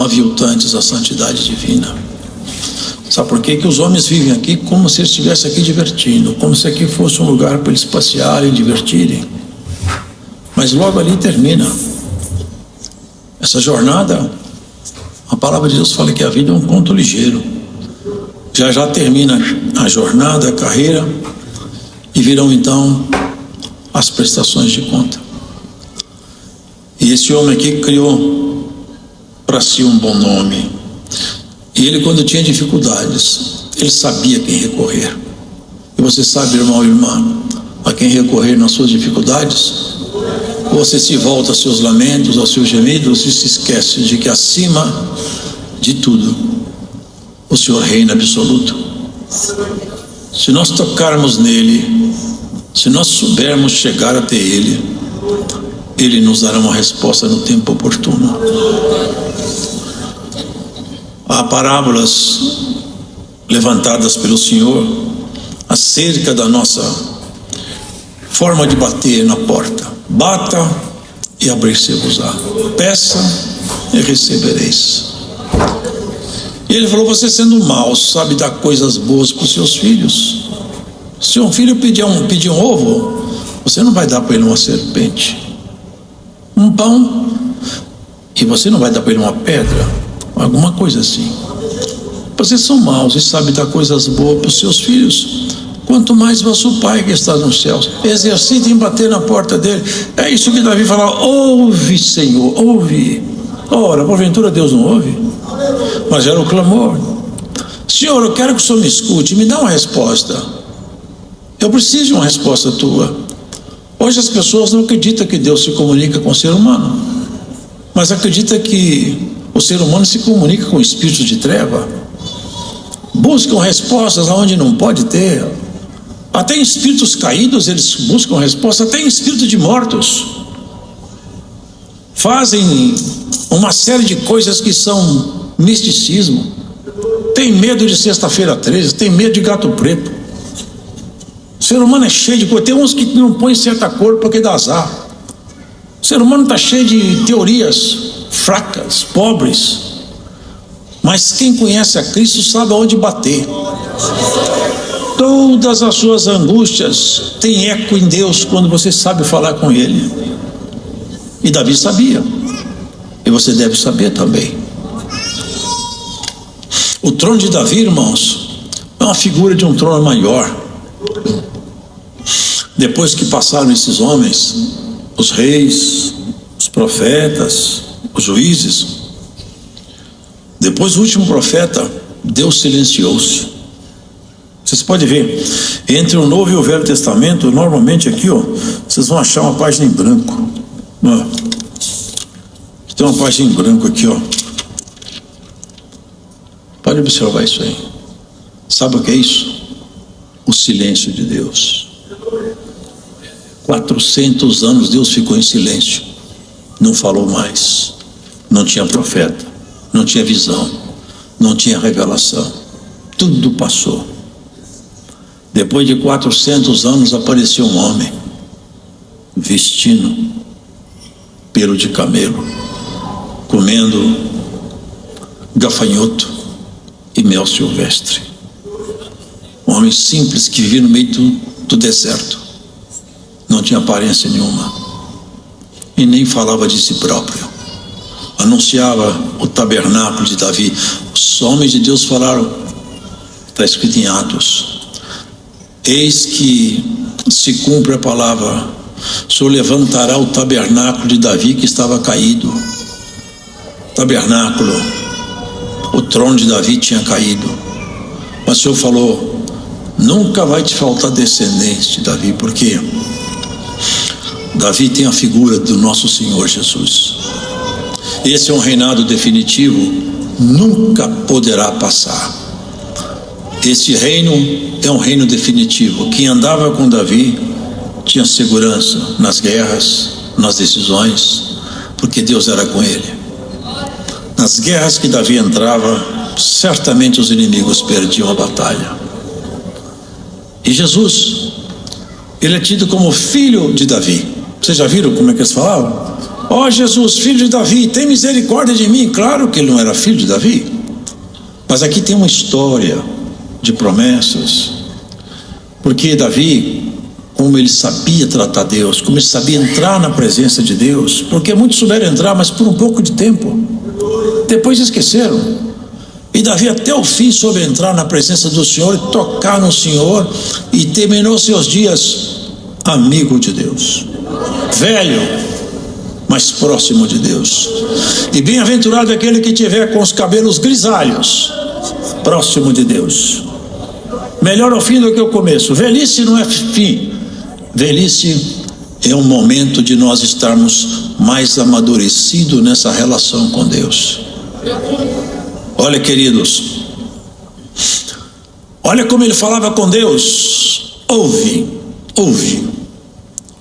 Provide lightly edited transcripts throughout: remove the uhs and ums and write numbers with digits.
aviltantes a santidade divina. Sabe por quê? Que os homens vivem aqui como se eles estivessem aqui divertindo, como se aqui fosse um lugar para eles passearem e divertirem. Mas logo ali termina essa jornada. A palavra de Deus fala que a vida é um conto ligeiro. Já já termina a jornada, a carreira, e virão então as prestações de conta. E esse homem aqui criou para si um bom nome. E ele, quando tinha dificuldades, ele sabia quem recorrer. E você sabe, irmão e irmã, a quem recorrer nas suas dificuldades? Você se volta aos seus lamentos, aos seus gemidos e se esquece de que acima de tudo o Senhor reina absoluto. Se nós tocarmos nele, se nós soubermos chegar até ele, ele nos dará uma resposta no tempo oportuno. Há parábolas levantadas pelo Senhor acerca da nossa forma de bater na porta. Bata e abrir-se-vos-á. Peça e recebereis. E ele falou: você sendo mau, sabe dar coisas boas para os seus filhos. Se um filho pedir um ovo, você não vai dar para ele uma serpente, um pão, e você não vai dar para ele uma pedra, alguma coisa assim. Vocês são maus e sabem dar coisas boas para os seus filhos, quanto mais vosso Pai que está nos céus. Exercitem bater na porta dele. É isso que Davi fala: ouve, Senhor, ouve. Ora, porventura Deus não ouve? Mas era o clamor: Senhor, eu quero que o Senhor me escute, me dá uma resposta. Eu preciso de uma resposta tua. Hoje as pessoas não acreditam que Deus se comunica com o ser humano, mas acreditam que o ser humano se comunica com espíritos de treva. Buscam respostas aonde não pode ter. Até em espíritos caídos eles buscam respostas, até em espíritos de mortos. Fazem uma série de coisas que são misticismo. Tem medo de sexta-feira 13, tem medo de gato preto. O ser humano é cheio de coisa. Tem uns que não põem certa cor porque dá azar. O ser humano está cheio de teorias fracas, pobres. Mas quem conhece a Cristo sabe aonde bater. Todas as suas angústias têm eco em Deus quando você sabe falar com Ele. E Davi sabia. E você deve saber também. O trono de Davi, irmãos, é uma figura de um trono maior. Depois que passaram esses homens, os reis, os profetas, os juízes, depois do último profeta, Deus silenciou-se. Vocês podem ver, entre o Novo e o Velho Testamento, normalmente aqui, ó, vocês vão achar uma página em branco. Ó, tem uma página em branco aqui, ó. Pode observar isso aí. Sabe o que é isso? O silêncio de Deus. 400 anos Deus ficou em silêncio, não falou mais. Não tinha profeta, não tinha visão, não tinha revelação. Tudo passou. Depois de 400 anos apareceu um homem vestindo pelo de camelo, comendo gafanhoto e mel silvestre. Um homem simples que vivia no meio do deserto, não tinha aparência nenhuma e nem falava de si próprio. Anunciava o tabernáculo de Davi. Os homens de Deus falaram, está escrito em Atos: eis que se cumpre a palavra, o Senhor levantará o tabernáculo de Davi que estava caído. Tabernáculo, o trono de Davi tinha caído, mas o Senhor falou: nunca vai te faltar descendente de Davi, porque Davi tem a figura do nosso Senhor Jesus. Esse é um reinado definitivo, nunca poderá passar. Esse reino é um reino definitivo. Quem andava com Davi tinha segurança nas guerras, nas decisões, porque Deus era com ele. Nas guerras que Davi entrava, certamente os inimigos perdiam a batalha. E Jesus, ele é tido como filho de Davi. Vocês já viram como é que eles falavam? Ó Jesus, filho de Davi, tem misericórdia de mim. Claro que ele não era filho de Davi, mas aqui tem uma história de promessas, porque Davi, como ele sabia tratar Deus, como ele sabia entrar na presença de Deus, porque muitos souberam entrar, mas por um pouco de tempo, depois esqueceram. E Davi até o fim soube entrar na presença do Senhor e tocar no Senhor, e terminou seus dias amigo de Deus, velho, mas próximo de Deus. E bem-aventurado aquele que tiver com os cabelos grisalhos, próximo de Deus. Melhor o fim do que o começo. Velhice não é fim. Velhice é um momento de nós estarmos mais amadurecidos nessa relação com Deus. Olha, queridos, olha como ele falava com Deus: ouve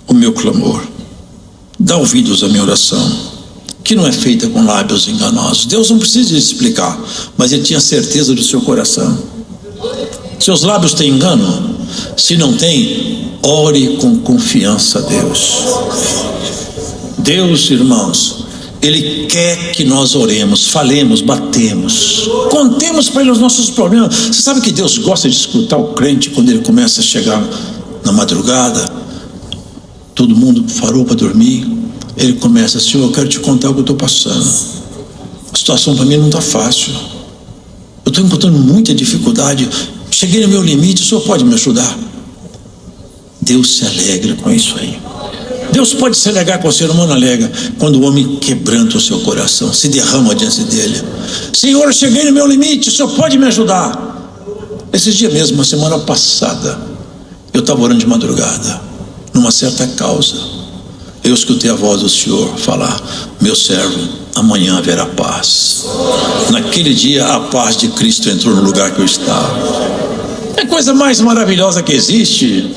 o meu clamor, dá ouvidos à minha oração, que não é feita com lábios enganosos. Deus não precisa explicar, mas ele tinha certeza do seu coração. Seus lábios têm engano? Se não tem, ore com confiança a Deus. Deus, irmãos, Ele quer que nós oremos, falemos, batemos, contemos para Ele os nossos problemas. Você sabe que Deus gosta de escutar o crente quando ele começa a chegar na madrugada, todo mundo parou para dormir, ele começa: Senhor, eu quero te contar o que eu estou passando. A situação para mim não está fácil, eu estou encontrando muita dificuldade, cheguei no meu limite, o Senhor pode me ajudar? Deus se alegra com isso aí. Deus pode se alegrar com o ser humano, alega quando o homem quebranta o seu coração, se derrama diante dele: Senhor, eu cheguei no meu limite, o Senhor pode me ajudar? Esses dias mesmo, uma semana passada, eu estava orando de madrugada, numa certa causa, eu escutei a voz do Senhor falar: meu servo, amanhã haverá paz. Naquele dia a paz de Cristo entrou no lugar que eu estava. É a coisa mais maravilhosa que existe.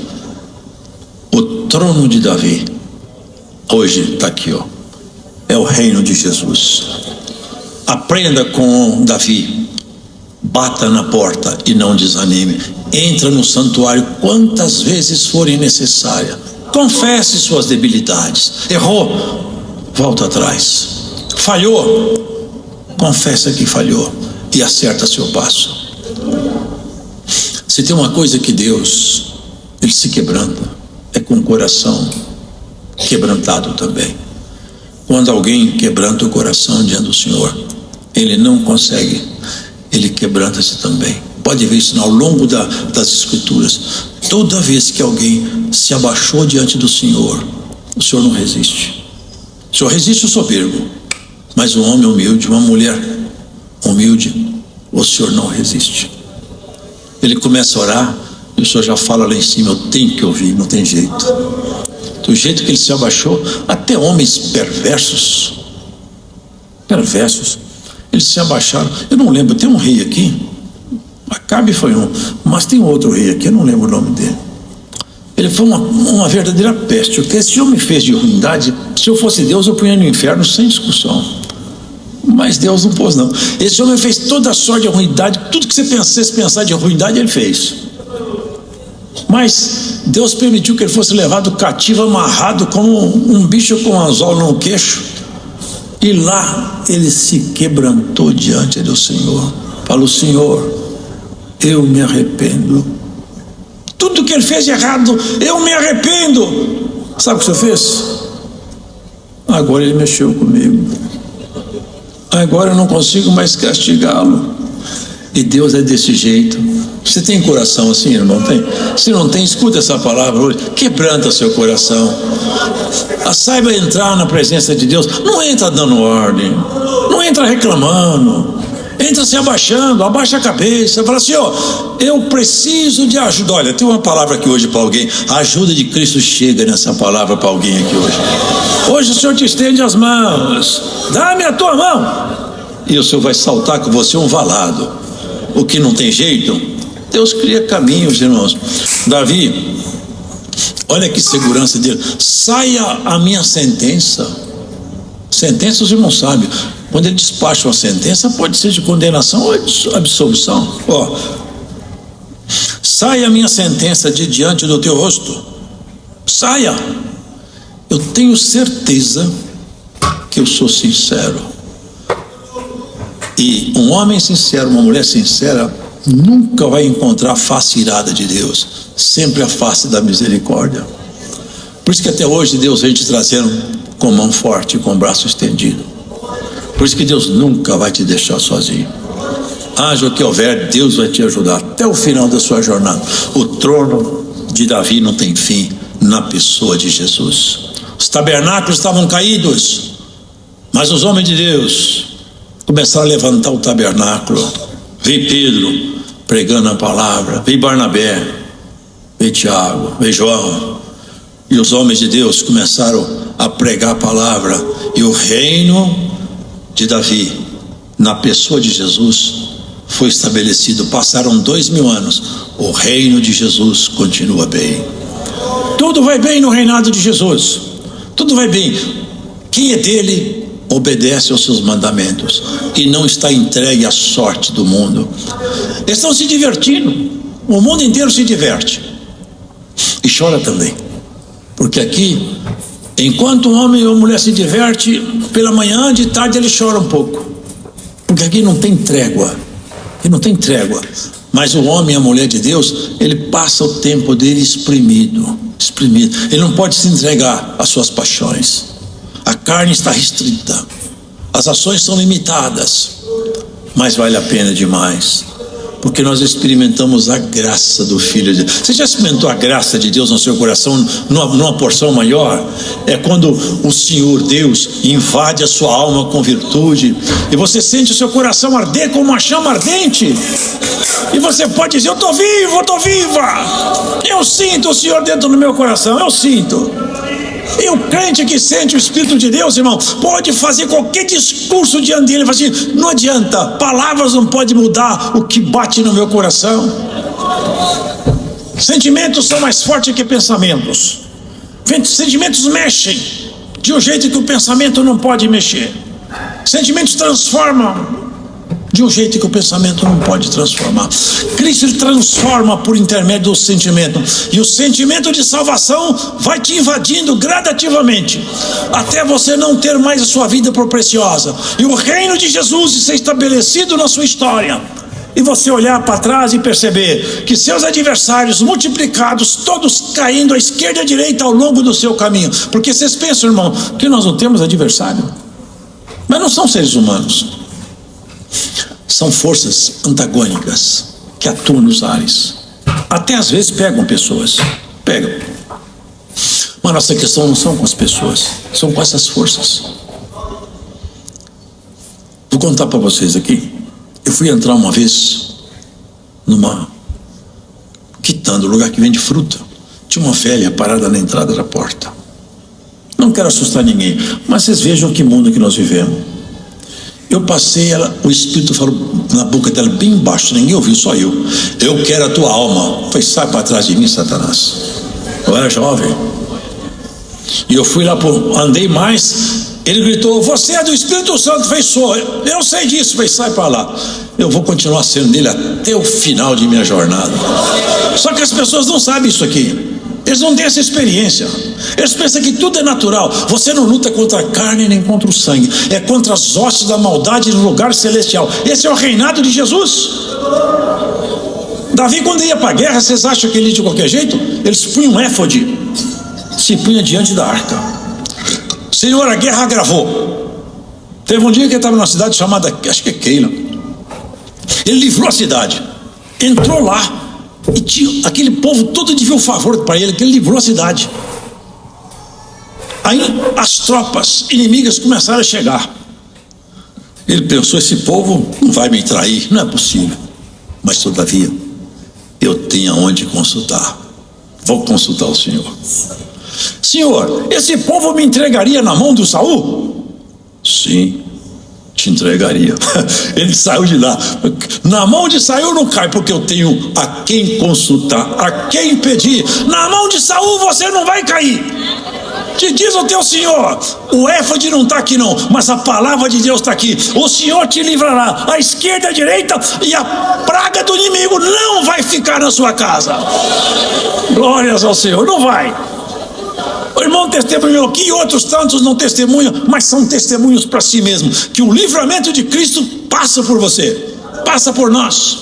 O trono de Davi hoje está aqui, ó. É o reino de Jesus. Aprenda com Davi: bata na porta e não desanime. Entra no santuário quantas vezes forem necessárias. Confesse suas debilidades. Errou, volta atrás. Falhou, confessa que falhou e acerta seu passo. Se tem uma coisa que Deus, Ele se quebranta, é com o coração quebrantado também. Quando alguém quebranta o coração diante do Senhor, Ele não consegue, Ele quebranta-se também. Pode ver isso ao longo das Escrituras. Toda vez que alguém se abaixou diante do Senhor, o Senhor não resiste. O Senhor resiste o soberbo, mas um homem humilde, uma mulher humilde, o Senhor não resiste. Ele começa a orar e o Senhor já fala lá em cima: eu tenho que ouvir, não tem jeito. Do jeito que ele se abaixou, até homens perversos, eles se abaixaram. Eu não lembro, tem um rei aqui, Acabe foi um, mas tem outro rei aqui, eu não lembro o nome dele. Ele foi uma verdadeira peste. O que esse homem fez de ruindade, se eu fosse Deus, eu punha no inferno sem discussão. Mas Deus não pôs, não. Esse homem fez toda a sorte de ruindade, tudo que você pensasse pensar de ruindade, ele fez. Mas Deus permitiu que ele fosse levado cativo, amarrado como um bicho com um anzol no queixo. E lá ele se quebrantou diante do Senhor. Falou: Senhor, eu me arrependo. Tudo que ele fez de errado, eu me arrependo. Sabe o que você fez? Agora ele mexeu comigo. Agora eu não consigo mais castigá-lo. E Deus é desse jeito. Você tem coração assim, irmão? Tem? Se não tem, escuta essa palavra hoje. Quebranta seu coração. Saiba entrar na presença de Deus. Não entra dando ordem, não entra reclamando, entra se abaixando, abaixa a cabeça, fala: Senhor, eu preciso de ajuda. Olha, tem uma palavra aqui hoje para alguém. A ajuda de Cristo chega nessa palavra para alguém aqui hoje. Hoje o Senhor te estende as mãos: dá-me a tua mão. E o Senhor vai saltar com você um valado. O que não tem jeito, Deus cria caminhos, irmãos. Davi, olha que segurança dele: saia a minha sentença. Sentença, os irmãos sabem, quando ele despacha uma sentença, pode ser de condenação ou de absolvição. Ó, saia a minha sentença de diante do teu rosto. Saia. Eu tenho certeza que eu sou sincero. E um homem sincero, uma mulher sincera, nunca vai encontrar a face irada de Deus, sempre a face da misericórdia. Por isso que até hoje Deus vem te trazendo com mão forte, com braço estendido. Por isso que Deus nunca vai te deixar sozinho. Haja o que houver, Deus vai te ajudar até o final da sua jornada. O trono de Davi não tem fim na pessoa de Jesus. Os tabernáculos estavam caídos, mas os homens de Deus começaram a levantar o tabernáculo. Veio Pedro pregando a palavra, veio Barnabé, veio Tiago, veio João, e os homens de Deus começaram a pregar a palavra, e o reino de Davi, na pessoa de Jesus, foi estabelecido. Passaram 2000 anos, o reino de Jesus continua bem. Tudo vai bem no reinado de Jesus, tudo vai bem. Quem é dele obedece aos seus mandamentos e não está entregue à sorte do mundo. Eles estão se divertindo, o mundo inteiro se diverte e chora também, porque aqui, enquanto um homem ou mulher se diverte, pela manhã, de tarde ele chora um pouco, porque aqui não tem trégua, aqui não tem trégua. Mas o homem e a mulher de Deus, ele passa o tempo dele exprimido, ele não pode se entregar às suas paixões. A carne está restrita, as ações são limitadas, mas vale a pena demais, porque nós experimentamos a graça do Filho de Deus. Você já experimentou a graça de Deus no seu coração numa porção maior? É quando o Senhor Deus invade a sua alma com virtude, e você sente o seu coração arder como uma chama ardente, e você pode dizer: eu estou vivo, eu estou viva, eu sinto o Senhor dentro do meu coração, eu sinto. E o crente que sente o Espírito de Deus, irmão, pode fazer qualquer discurso diante dele, assim, não adianta, palavras não podem mudar o que bate no meu coração. Sentimentos são mais fortes que pensamentos. Sentimentos mexem de um jeito que o pensamento não pode mexer. Sentimentos transformam de um jeito que o pensamento não pode transformar. Cristo, ele transforma por intermédio do sentimento, e o sentimento de salvação vai te invadindo gradativamente, até você não ter mais a sua vida por preciosa, e o reino de Jesus ser estabelecido na sua história, e você olhar para trás e perceber que seus adversários multiplicados, todos caindo à esquerda e à direita ao longo do seu caminho. Porque vocês pensam, irmão, que nós não temos adversário, mas não são seres humanos, são forças antagônicas que atuam nos ares. Até às vezes pegam pessoas, mas nossa questão não são com as pessoas, são com essas forças. Vou contar para vocês aqui. Eu fui entrar uma vez numa quitanda, lugar que vende fruta. Tinha uma velha parada na entrada da porta. Não quero assustar ninguém, mas vocês vejam que mundo que nós vivemos. Eu passei, o Espírito falou na boca dela bem baixo, ninguém ouviu, só eu. Eu quero a tua alma. Foi: sai para trás de mim, Satanás. Eu era jovem. E eu fui lá, andei mais. Ele gritou: você é do Espírito Santo? Falei: sou. Eu sei disso. Falei: sai para lá. Eu vou continuar sendo dele até o final de minha jornada. Só que as pessoas não sabem isso aqui. Eles não têm essa experiência. Eles pensam que tudo é natural. Você não luta contra a carne nem contra o sangue, é contra as hostes da maldade no lugar celestial. Esse é o reinado de Jesus. Davi, quando ia para a guerra, vocês acham que ele ia de qualquer jeito? Eles punham um éfode, se punha diante da arca. Senhor, a guerra agravou. Teve um dia que ele estava numa cidade chamada, acho que é Keila. Ele livrou a cidade, entrou lá, e tinha, aquele povo todo devia um favor para ele, que ele livrou a cidade. Aí as tropas inimigas começaram a chegar. Ele pensou: esse povo não vai me trair, não é possível. Mas todavia, eu tenho aonde consultar. Vou consultar o Senhor. Senhor, esse povo me entregaria na mão do Saul? Sim, te entregaria. Ele saiu de lá. Na mão de Saul não cai, porque eu tenho a quem consultar, a quem pedir. Na mão de Saul você não vai cair. Te diz o teu Senhor. O éfode não está aqui não, mas a palavra de Deus está aqui. O Senhor te livrará à esquerda e à direita, e a praga do inimigo não vai ficar na sua casa. Glórias ao Senhor. Não vai. O irmão testemunhou aqui e outros tantos não testemunham, mas são testemunhos para si mesmo, que o livramento de Cristo passa por você, passa por nós.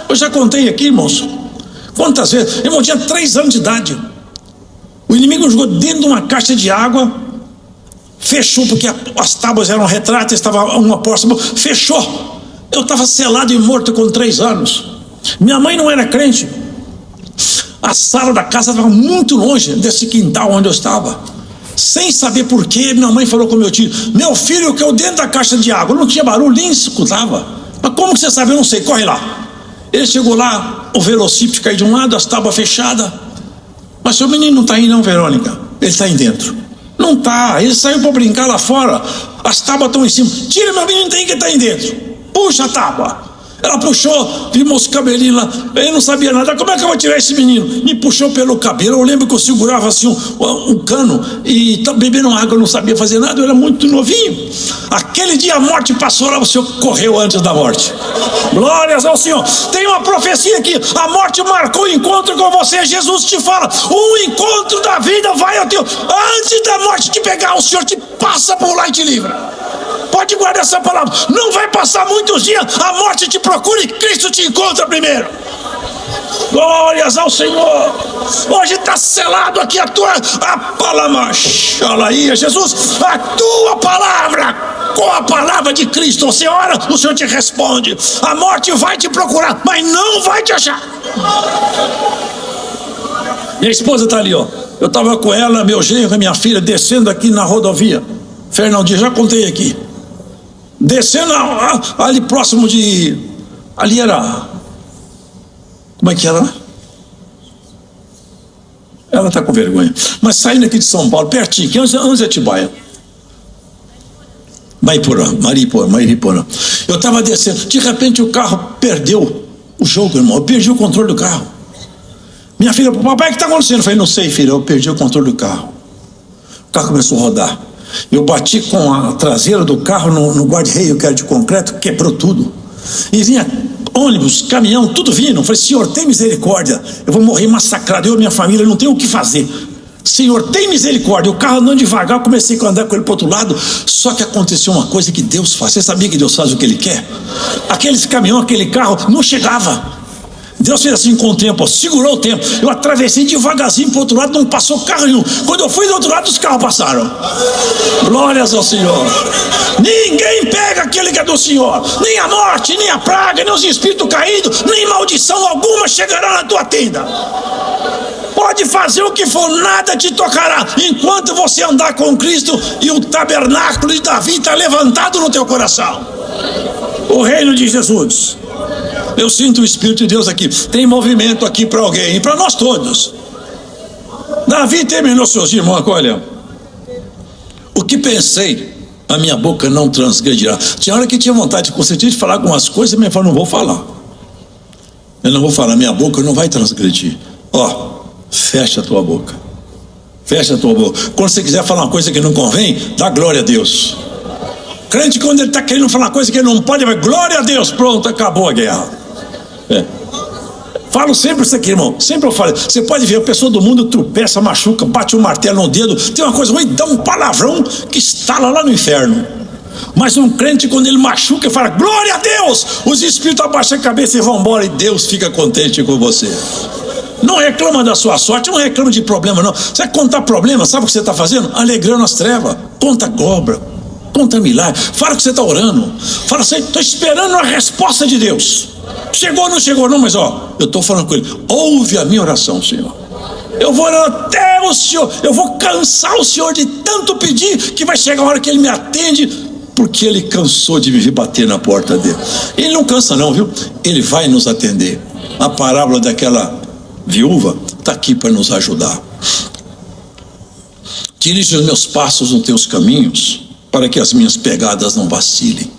Eu já contei aqui, irmãos, quantas vezes. Irmão, tinha 3 anos de idade, o inimigo jogou dentro de uma caixa de água, fechou, porque as tábuas eram retráteis, estava uma porta, fechou. Eu estava selado e morto com 3 anos. Minha mãe não era crente. A sala da casa estava muito longe desse quintal onde eu estava. Sem saber porquê, minha mãe falou com meu tio: meu filho caiu dentro da caixa de água. Não tinha barulho, nem escutava. Mas como que você sabe? Eu não sei, corre lá. Ele chegou lá, o velocípede caiu de um lado, as tábuas fechadas. Mas seu menino não está aí não, Verônica. Ele está aí dentro. Não está, ele saiu para brincar lá fora. As tábuas estão em cima. Tira meu menino, tem que estar aí dentro. Puxa a tábua. Ela puxou, vimos os cabelinhos lá. Ele não sabia nada. Como é que eu vou tirar esse menino? Me puxou pelo cabelo. Eu lembro que eu segurava assim um cano e estava bebendo água. Eu não sabia fazer nada, eu era muito novinho. Aquele dia a morte passou lá, o Senhor correu antes da morte. Glórias ao Senhor. Tem uma profecia aqui: a morte marcou o encontro com você. Jesus te fala: o encontro da vida vai ao teu. Antes da morte te pegar, o Senhor te passa por lá e te livra. Pode guardar essa palavra. Não vai passar muitos dias, a morte te procura e Cristo te encontra primeiro. Glórias ao Senhor. Hoje está selado aqui a palavra. Jesus, a tua palavra, com a palavra de Cristo. Você ora, o Senhor te responde. A morte vai te procurar, mas não vai te achar. Minha esposa está ali, ó. Eu estava com ela, meu genro e minha filha, descendo aqui na rodovia Fernandinho, já contei aqui. Descendo ali próximo de. Ali era. Como é que era? Ela está com vergonha. Mas saindo aqui de São Paulo, pertinho, que onde é Atibaia? Mariporã. Eu estava descendo, de repente o carro perdeu o jogo, irmão. Eu perdi o controle do carro. Minha filha, papai, o que está acontecendo? Eu falei: não sei, filha, eu perdi o controle do carro. O carro começou a rodar. Eu bati com a traseira do carro no guarda-reio, que era de concreto, quebrou tudo. E vinha ônibus, caminhão, tudo vindo. Eu falei: Senhor, tem misericórdia, eu vou morrer massacrado, eu e minha família, não tenho o que fazer. Senhor, tem misericórdia. O carro andando devagar, eu comecei a andar com ele para o outro lado. Só que aconteceu uma coisa que Deus faz. Você sabia que Deus faz o que Ele quer? Aqueles caminhão, aquele carro, não chegava. Deus fez assim com o tempo, segurou o tempo. Eu atravessei devagarzinho para o outro lado, não passou carro nenhum. Quando eu fui do outro lado, os carros passaram. Glórias ao Senhor. Ninguém pega aquele que é do Senhor. Nem a morte, nem a praga, nem os espíritos caídos, nem maldição alguma chegará na tua tenda. Pode fazer o que for, nada te tocará, enquanto você andar com Cristo e o tabernáculo de Davi está levantado no teu coração. O reino de Jesus. Eu sinto o Espírito de Deus aqui. Tem movimento aqui para alguém e para nós todos. Davi terminou seus irmãos, olha: o que pensei, a minha boca não transgredirá. Tinha hora que tinha vontade de consentir de falar algumas coisas, mas eu falei: não vou falar. Eu não vou falar, minha boca não vai transgredir. Ó, fecha a tua boca. Fecha a tua boca. Quando você quiser falar uma coisa que não convém, dá glória a Deus. Crente, quando ele está querendo falar uma coisa que ele não pode, vai: glória a Deus, pronto, acabou a guerra. Falo sempre isso aqui, irmão. Sempre eu falo. Você pode ver, a pessoa do mundo tropeça, machuca, bate um martelo no dedo, tem uma coisa ruim, dá um palavrão que estala lá no inferno. Mas um crente, quando ele machuca, fala: glória a Deus, os espíritos abaixam a cabeça e vão embora, e Deus fica contente com você. Não reclama da sua sorte, não reclama de problema, não. Você vai contar problema, sabe o que você está fazendo? Alegrando as trevas. Conta obra, conta milagre. Fala que você está orando. Fala assim: estou esperando a resposta de Deus. Chegou ou não chegou não, mas ó, eu estou falando com ele: ouve a minha oração, Senhor. Eu vou orar até o Senhor, eu vou cansar o Senhor de tanto pedir, que vai chegar a hora que Ele me atende, porque Ele cansou de me vir bater na porta dele. Ele não cansa não, viu? Ele vai nos atender. A parábola daquela viúva está aqui para nos ajudar. Dirige os meus passos nos teus caminhos, para que as minhas pegadas não vacilem.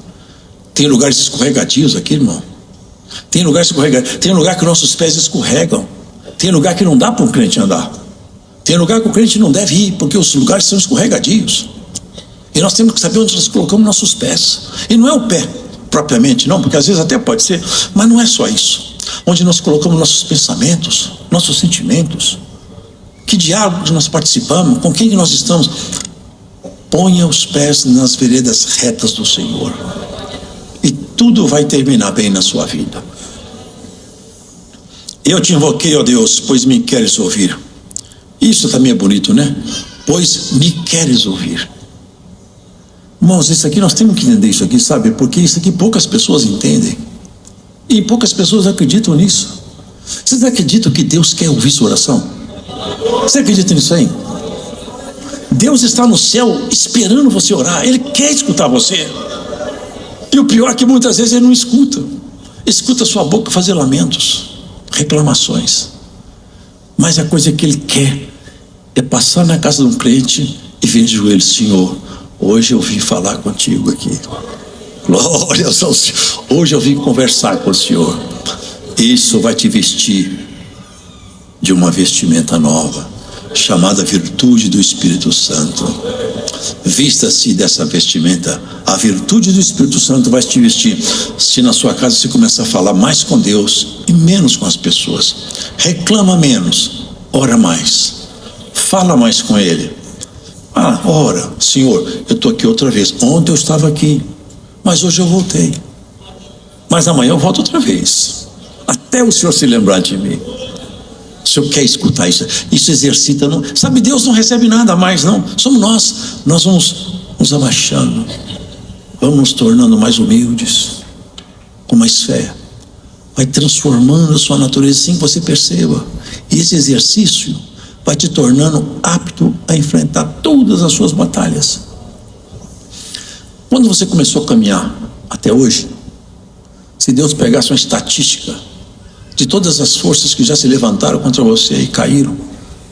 Tem lugares escorregadios aqui, irmão. Tem lugar escorregado, tem lugar que nossos pés escorregam, tem lugar que não dá para um crente andar, tem lugar que o crente não deve ir, porque os lugares são escorregadios, e nós temos que saber onde nós colocamos nossos pés. E não é o pé propriamente, não, porque às vezes até pode ser, mas não é só isso. Onde nós colocamos nossos pensamentos, nossos sentimentos. Que diálogo nós participamos? Com quem que nós estamos? Ponha os pés nas veredas retas do Senhor, e tudo vai terminar bem na sua vida. Eu te invoquei, ó Deus, pois me queres ouvir. Isso também é bonito, né? Pois me queres ouvir. Irmãos, isso aqui nós temos que entender isso aqui, sabe? Porque isso aqui poucas pessoas entendem. E poucas pessoas acreditam nisso. Vocês acreditam que Deus quer ouvir sua oração? Você acredita nisso aí? Deus está no céu esperando você orar. Ele quer escutar você. E o pior é que muitas vezes Ele não escuta. Escuta sua boca fazer lamentos, reclamações. Mas a coisa que Ele quer é passar na casa de um crente e ver de joelhos: Senhor, hoje eu vim falar contigo aqui. Glória ao Senhor. Hoje eu vim conversar com o Senhor. Isso vai te vestir de uma vestimenta nova, chamada virtude do Espírito Santo. Vista-se dessa vestimenta. A virtude do Espírito Santo vai te vestir se na sua casa você começar a falar mais com Deus e menos com as pessoas. Reclama menos, ora mais, fala mais com Ele. Ora, Senhor, eu estou aqui outra vez. Ontem eu estava aqui, mas hoje eu voltei. Mas amanhã eu volto outra vez, até o Senhor se lembrar de mim. O Senhor quer escutar isso. Isso exercita, não? Sabe, Deus não recebe nada mais, não. Somos nós. Nós vamos nos abaixando, vamos nos tornando mais humildes, com mais fé. Vai transformando a sua natureza sem que você perceba. E esse exercício vai te tornando apto a enfrentar todas as suas batalhas. Quando você começou a caminhar até hoje, se Deus pegasse uma estatística de todas as forças que já se levantaram contra você e caíram,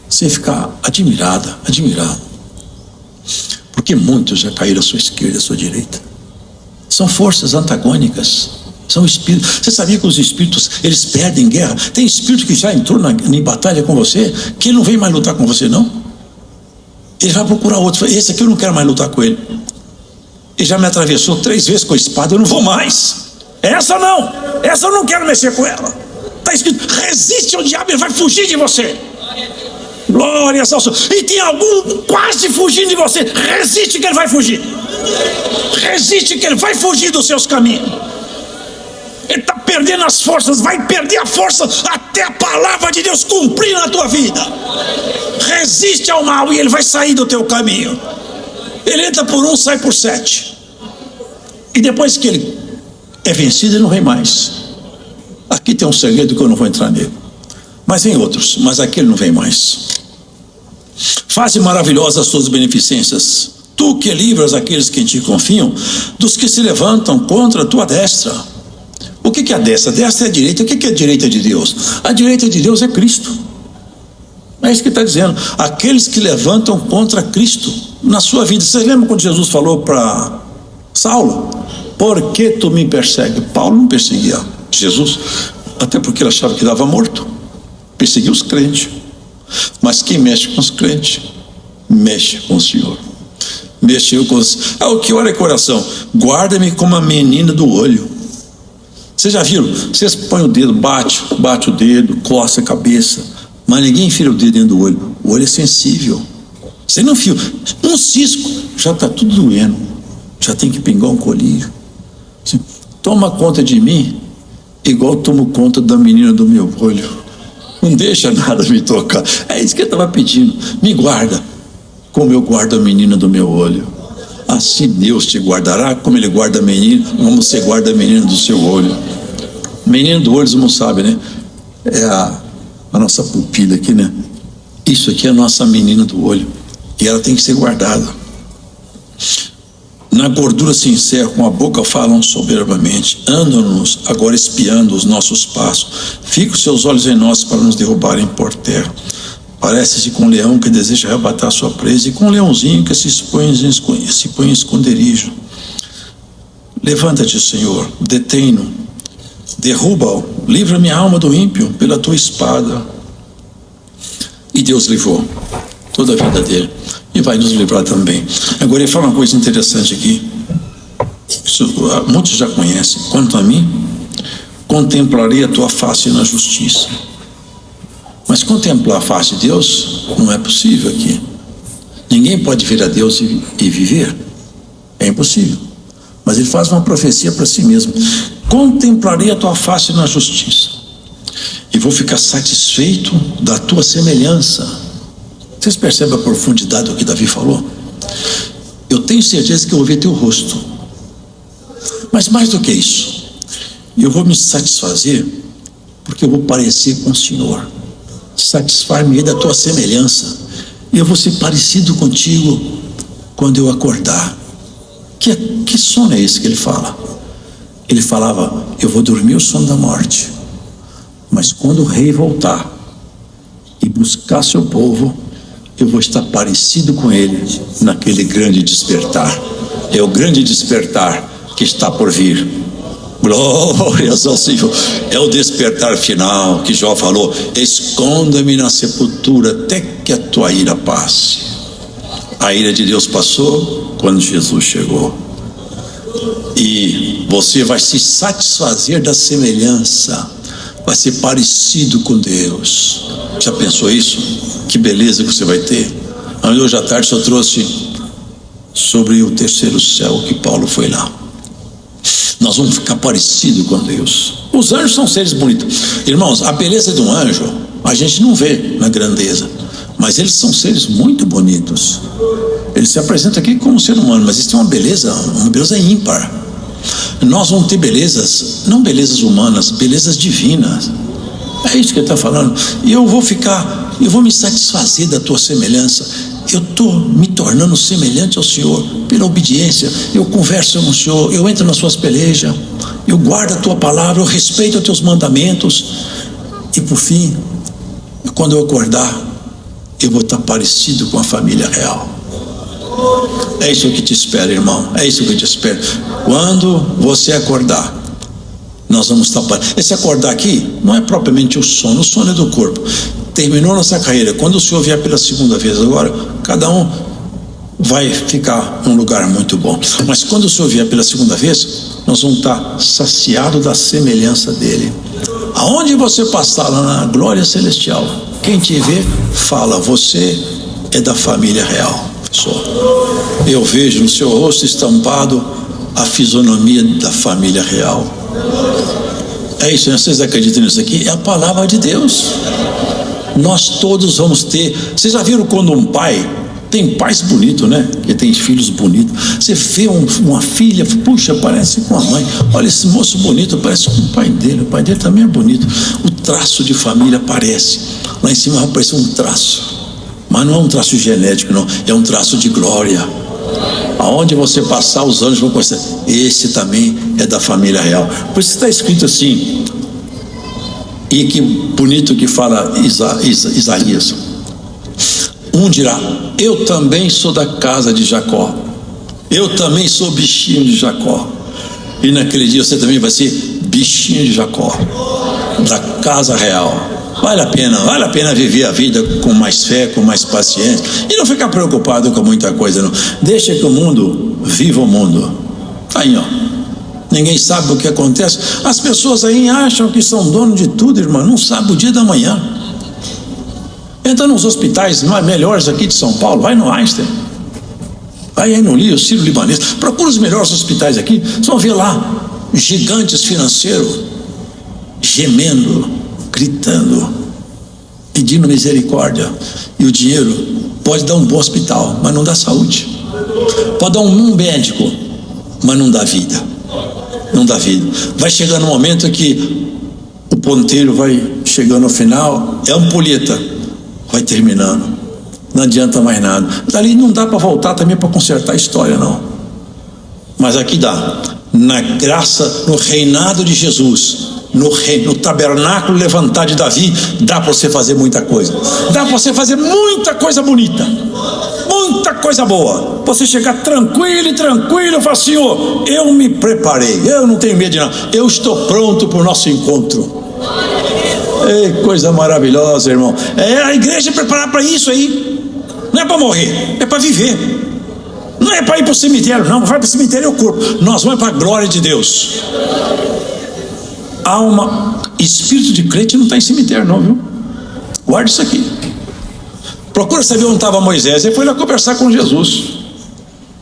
você ia ficar admirado. Porque muitos já caíram à sua esquerda, à sua direita. São forças antagônicas, são espíritos. Você sabia que os espíritos, eles perdem guerra? Tem espírito que já entrou em batalha com você, que ele não vem mais lutar com você, não. Ele vai procurar outro. Esse aqui eu não quero mais lutar com ele. Ele já me atravessou 3 vezes com a espada, eu não vou mais. Essa eu não quero mexer com ela. Está escrito: resiste ao diabo, ele vai fugir de você. Glória ao Senhor. E tem algum quase fugindo de você. Resiste que ele vai fugir. Resiste que ele vai fugir dos seus caminhos. Ele está perdendo as forças. Vai perder a força até a palavra de Deus cumprir na tua vida. Resiste ao mal e ele vai sair do teu caminho. Ele entra por 1, sai por 7. E depois que ele é vencido, ele não vem mais. Aqui tem um segredo que eu não vou entrar nele, mas em outros, mas aqui ele não vem mais. Faze maravilhosas as tuas beneficências, tu que livras aqueles que em ti confiam, dos que se levantam contra a tua destra. O que é a destra? A destra é a direita. O que é a direita de Deus? A direita de Deus é Cristo. É isso que está dizendo. Aqueles que levantam contra Cristo na sua vida. Vocês lembram quando Jesus falou para Saulo: por que tu me persegues? Paulo não perseguia Jesus, até porque ele achava que dava morto. Perseguia os crentes. Mas quem mexe com os crentes, mexe com o Senhor. Mexeu com os... o que ora é coração: guarda-me como a menina do olho. Vocês já viram? Vocês põem o dedo, bate o dedo, coça a cabeça, mas ninguém enfia o dedo dentro do olho. O olho é sensível. Você não enfia um cisco, já está tudo doendo, já tem que pingar um colírio. Toma conta de mim igual tomo conta da menina do meu olho. Não deixa nada me tocar. É isso que eu estava pedindo. Me guarda como eu guardo a menina do meu olho. Assim Deus te guardará como Ele guarda a menina, como você guarda a menina do seu olho. Menina do olho, você não sabe, né? É a nossa pupila aqui, né? Isso aqui é a nossa menina do olho, e ela tem que ser guardada. Na gordura se encerram, com a boca falam soberbamente, andam-nos agora espiando os nossos passos, ficam seus olhos em nós para nos derrubarem por terra. Parece-se com um leão que deseja arrebatar sua presa, e com um leãozinho que se põe em esconderijo. Levanta-te, Senhor, detém-no, derruba-o, livra minha alma do ímpio pela tua espada. E Deus livrou toda a vida dele, e vai nos livrar também. Agora ele fala uma coisa interessante aqui, muitos já conhecem: quanto a mim, contemplarei a tua face na justiça. Mas contemplar a face de Deus não é possível aqui. Ninguém pode vir a Deus e viver. É impossível. Mas ele faz uma profecia para si mesmo: contemplarei a tua face na justiça e vou ficar satisfeito da tua semelhança. Vocês percebem a profundidade do que Davi falou? Eu tenho certeza que eu vou ver teu rosto. Mas mais do que isso, eu vou me satisfazer porque eu vou parecer com o Senhor. Satisfar-me da tua semelhança, e eu vou ser parecido contigo quando eu acordar. Que sono é esse que ele fala? Ele falava: eu vou dormir o sono da morte, mas quando o rei voltar e buscar seu povo, eu vou estar parecido com ele naquele grande despertar. É o grande despertar que está por vir. Glórias ao Senhor. É o despertar final que Jó falou: esconda-me na sepultura até que a tua ira passe. A ira de Deus passou quando Jesus chegou, e você vai se satisfazer da semelhança, vai ser parecido com Deus. Já pensou isso? Que beleza que você vai ter. Hoje à tarde eu trouxe sobre o terceiro céu, que Paulo foi lá. Nós vamos ficar parecido com Deus. Os anjos são seres bonitos. Irmãos, a beleza de um anjo a gente não vê na grandeza, mas eles são seres muito bonitos. Eles se apresentam aqui como ser humano, mas eles têm uma beleza ímpar. Nós vamos ter belezas, não belezas humanas, belezas divinas. É isso que ele está falando. E eu vou me satisfazer da tua semelhança. Eu estou me tornando semelhante ao Senhor pela obediência. Eu converso com o Senhor, eu entro nas suas pelejas, eu guardo a tua palavra, eu respeito os teus mandamentos. E por fim, quando eu acordar, eu vou estar parecido com a família real. É isso que te espera, irmão. É isso que te espera. Quando você acordar, nós vamos estar parecidos. Esse acordar aqui não é propriamente o sono é do corpo. Terminou nossa carreira. Quando o Senhor vier pela segunda vez agora, cada um vai ficar num lugar muito bom. Mas quando o Senhor vier pela segunda vez, nós vamos estar saciados da semelhança dele. Aonde você passar lá na glória celestial, quem te vê fala: você é da família real. Eu vejo no seu rosto estampado a fisionomia da família real. É isso, vocês acreditam nisso aqui? É a palavra de Deus. Nós todos vamos ter. Vocês já viram quando um pai tem pais bonitos, né? Que tem filhos bonitos. Você vê uma filha, puxa, parece com a mãe. Olha esse moço bonito, parece com o pai dele. O pai dele também é bonito. O traço de família aparece. Lá em cima vai aparecer um traço. Mas não é um traço genético, não. É um traço de glória. Aonde você passar, os anjos vão conhecer. Esse também é da família real. Por isso está escrito assim. E que bonito que fala Isaías. Um dirá: eu também sou da casa de Jacó. Eu também sou bichinho de Jacó. E naquele dia você também vai ser bichinho de Jacó, da casa real. Vale a pena viver a vida com mais fé, com mais paciência, e não ficar preocupado com muita coisa, não. Deixa que o mundo viva o mundo. Aí, ó. Ninguém sabe o que acontece. As pessoas aí acham que são donos de tudo, irmão. Não sabe o dia da manhã. Entra nos hospitais melhores aqui de São Paulo. Vai no Einstein, vai aí no Sírio-Libanês. Procura os melhores hospitais aqui. Vocês vão ver lá gigantes financeiros gemendo, gritando, pedindo misericórdia. E o dinheiro pode dar um bom hospital, mas não dá saúde. Pode dar um médico, mas não dá vida. Não dá vida. Vai chegando um momento que o ponteiro vai chegando ao final, é ampulheta, vai terminando, não adianta mais nada. Dali não dá para voltar também para consertar a história, não. Mas aqui dá. Na graça, no reinado de Jesus, no tabernáculo levantado de Davi, dá para você fazer muita coisa. Dá para você fazer muita coisa bonita, muita coisa boa. Você chegar tranquilo e falar: Senhor, eu me preparei, eu não tenho medo de nada, eu estou pronto para o nosso encontro. Ei, coisa maravilhosa, irmão. A igreja é preparada para isso aí. Não é para morrer, é para viver. Não é para ir para o cemitério, não. Vai para o cemitério é o corpo. Nós vamos para a glória de Deus. Espírito de crente não está em cemitério, não, viu? Guarde isso aqui. Procura saber onde estava Moisés. Ele foi lá conversar com Jesus.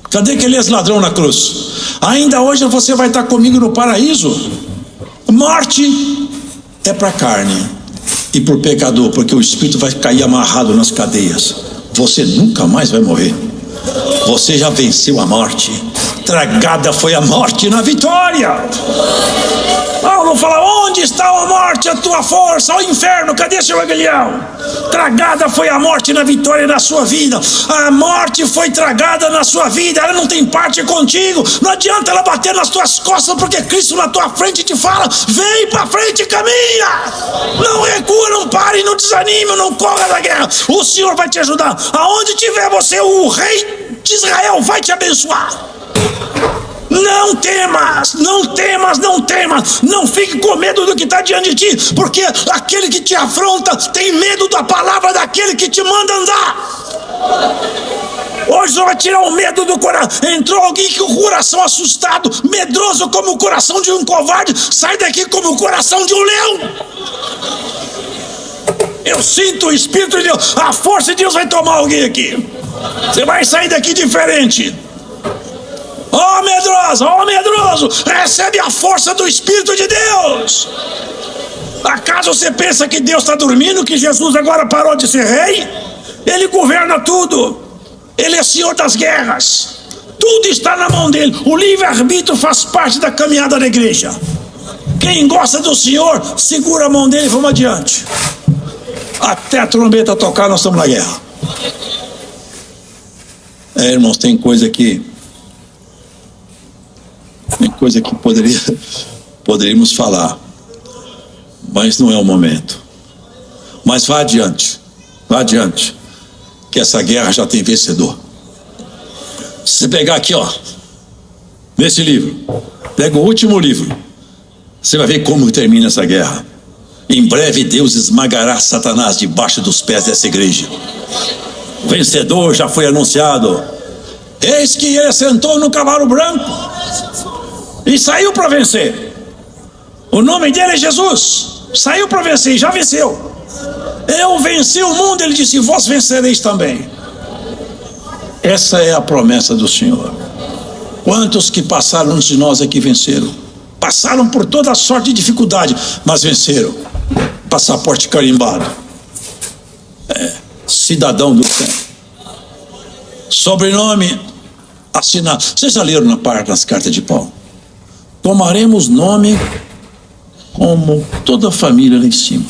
Cadê aquele ex-ladrão na cruz? Ainda hoje você vai estar comigo no paraíso. Morte é para a carne e para o pecador, porque o espírito vai cair amarrado nas cadeias. Você nunca mais vai morrer. Você já venceu a morte. Tragada foi a morte na vitória. Paulo fala: onde está a morte, a tua força? Ó inferno, cadê seu aguilhão? Tragada foi a morte na vitória na sua vida. A morte foi tragada na sua vida. Ela não tem parte contigo. Não adianta ela bater nas tuas costas, porque Cristo na tua frente te fala: vem para frente e caminha. Não recua, não pare, não desanime, não corra da guerra. O Senhor vai te ajudar. Aonde tiver você, o rei de Israel vai te abençoar. Não temas, não temas, não temas. Não fique com medo do que está diante de ti, porque aquele que te afronta tem medo da palavra daquele que te manda andar. Hoje você vai tirar o medo do coração. Entrou alguém com o coração assustado, medroso como o coração de um covarde. Sai daqui como o coração de um leão. Eu sinto o Espírito de Deus. A força de Deus vai tomar alguém aqui. Você vai sair daqui diferente. Ó medroso, ó medroso, recebe a força do Espírito de Deus. Acaso você pensa que Deus está dormindo, que Jesus agora parou de ser rei? Ele governa tudo. Ele é Senhor das guerras. Tudo está na mão dele. O livre-arbítrio faz parte da caminhada da igreja. Quem gosta do Senhor, segura a mão dele e vamos adiante. Até a trombeta tocar, nós estamos na guerra. Irmãos, tem coisa que poderíamos falar, mas não é o momento. Mas vá adiante, que essa guerra já tem vencedor. Se você pegar aqui, ó, nesse livro, pega o último livro, você vai ver como termina essa guerra. Em breve Deus esmagará Satanás debaixo dos pés dessa igreja. O vencedor já foi anunciado. Eis que ele sentou no cavalo branco e saiu para vencer. O nome dele é Jesus. Saiu para vencer e já venceu. Eu venci o mundo, ele disse, vós vencereis também. Essa é a promessa do Senhor. Quantos que passaram antes de nós aqui venceram? Passaram por toda sorte de dificuldade, mas venceram. Passaporte carimbado. Cidadão do céu. Sobrenome assinado. Vocês já leram nas cartas de Paulo? Tomaremos nome como toda a família lá em cima.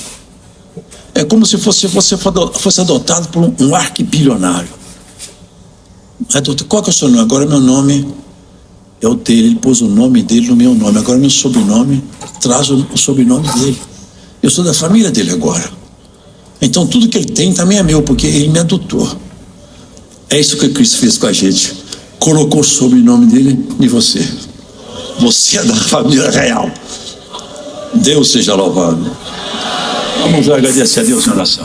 É como se fosse adotado por um arquibilionário. Qual que é o seu nome? Agora meu nome é o dele. Ele pôs o nome dele no meu nome. Agora meu sobrenome traz o sobrenome dele. Eu sou da família dele agora. Então tudo que ele tem também é meu, porque ele me adotou. É isso que Cristo fez com a gente. Colocou o sobrenome dele em você. Você é da família real. Deus seja louvado. Vamos agradecer a Deus em oração.